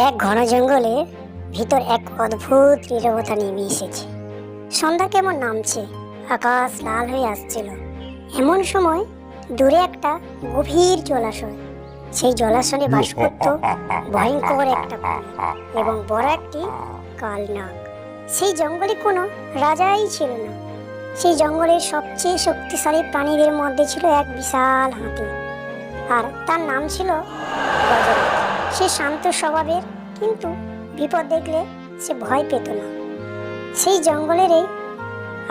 এক ঘন জঙ্গলের ভিতর এক অদ্ভুত নীরবতা নেমে এসেছে। সন্ধ্যা কেমন নামছে, আকাশ লাল হয়ে আসছিল। এমন সময় দূরে একটা গভীর জলাশয়, সেই জলাশয়ে বাস করত ভয়ঙ্কর একটা কুমির এবং বড় একটি কাল নাগ। সেই জঙ্গলে কোনো রাজাই ছিল না। সেই জঙ্গলের সবচেয়ে শক্তিশালী প্রাণীদের মধ্যে ছিল এক বিশাল হাতি, আর তার নাম ছিল গজরাজ। সে শান্ত স্বভাবের, কিন্তু বিপদ দেখলে সে ভয় পেত না। সেই জঙ্গলেরই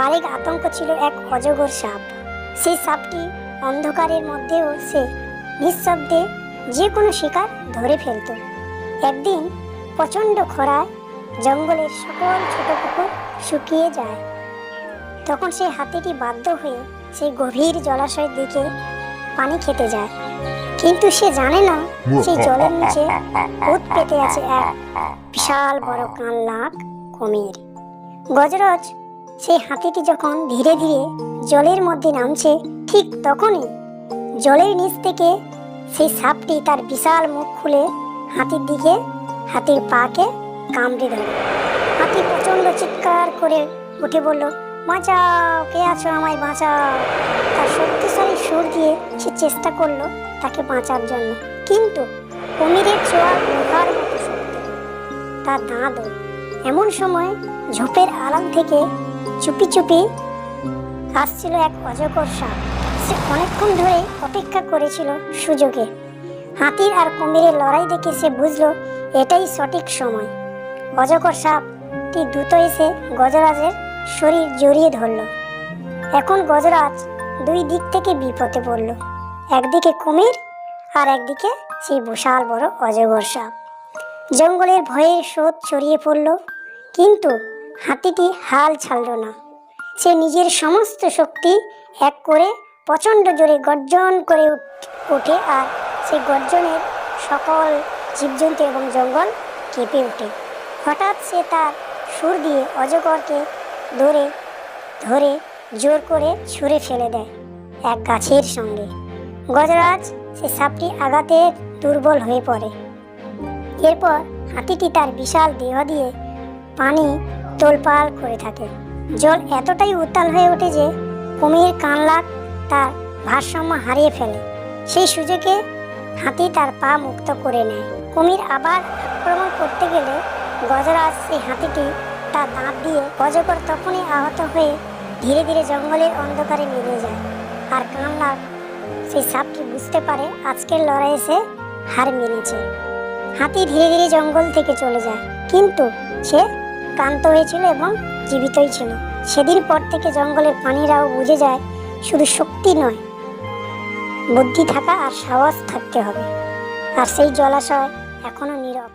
আরেক আতঙ্ক ছিল এক অজগর সাপ। সেই সাপটি অন্ধকারের মধ্যেও সে নিঃশব্দে যে কোনো শিকার ধরে ফেলত। একদিন প্রচণ্ড খরায় জঙ্গলের সকল ছোট পুকুর শুকিয়ে যায়। তখন সেই হাতিটি বাধ্য হয়ে সেই গভীর জলাশয়ের দিকে পানি খেতে যায়, কিন্তু সে জানে না সেই জলের নিচে ভূত পেতে আছে এক বিশাল বড় কালনাগ কুমির। গজরাজ সেই হাতিটি যখন ধীরে ধীরে জলের মধ্যে নামছে, ঠিক তখনই জলের নিচ থেকে সেই সাপটি তার বিশাল মুখ খুলে হাতির দিকে, হাতির পাকে কামড়ে ধরে। হাতি প্রচণ্ড চিৎকার করে উঠে বলল, বাঁচাও, কে আছো, আমায় বাঁচাও। তার শক্তিশালী সুর দিয়ে সে চেষ্টা করলো তাকে বাঁচার জন্য, কিন্তু কুমিরের ছোঁয়া লোহার মতো শক্তি, তার দাঁতও। এমন সময় ঝোপের আড়াল থেকে চুপি চুপি আসছিল এক অজগর সাপ। সে অনেকক্ষণ ধরে অপেক্ষা করেছিল সুযোগে। হাতির আর কুমিরের লড়াই দেখে সে বুঝলো এটাই সঠিক সময়। অজগর সাপটি দ্রুত এসে গজরাজের শরীর জড়িয়ে ধরল। এখন গজরাজ দুই দিক থেকে বিপদে পড়ল, একদিকে কুমির আর একদিকে সেই বিশাল বড় অজগর সাপ। জঙ্গলের ভয়ের স্রোত ছড়িয়ে পড়ল, কিন্তু হাতিটি হাল ছাড়ল না। সে নিজের সমস্ত শক্তি এক করে প্রচণ্ড জোরে গর্জন করে ওঠে, আর সেই গর্জনের সকল জীবজন্তু এবং জঙ্গল কেঁপে ওঠে। হঠাৎ সে তার সুর দিয়ে অজগরকে ধরে ধরে জোর করে ছুঁড়ে ফেলে দেয় এক গাছের সঙ্গে। গজরাজ সে সাপটি আঘাতে দুর্বল হয়ে পড়ে। এরপর হাতিটি তার বিশাল দেহ দিয়ে পানি তোলপাড় করে থাকে। জল এতটাই উত্তাল হয়ে ওঠে যে কুমির কানলাগ তার ভারসাম্য হারিয়ে ফেলে। সেই সুযোগে হাতি তার পা মুক্ত করে নেয়। কুমির আবার আক্রমণ করতে গেলে গজরাজ সেই হাতিটি তার দাঁত দিয়ে, অজগর তখনই আহত হয়ে ধীরে ধীরে জঙ্গলের অন্ধকারে মিলে যায়। আর কানলাগ সেই সাপটি বুঝতে পারে আজকের লড়াইয়ে সে হার মেনেছে। হাতি ধীরে ধীরে জঙ্গল থেকে চলে যায়, কিন্তু সে ক্লান্ত হয়েছিল এবং জীবিতই ছিল। সেদিন পর থেকে জঙ্গলের প্রাণীরাও বুঝে যায় শুধু শক্তি নয়, বুদ্ধি থাকা আর সাহস থাকতে হবে। আর সেই জলাশয় এখনো নীরব।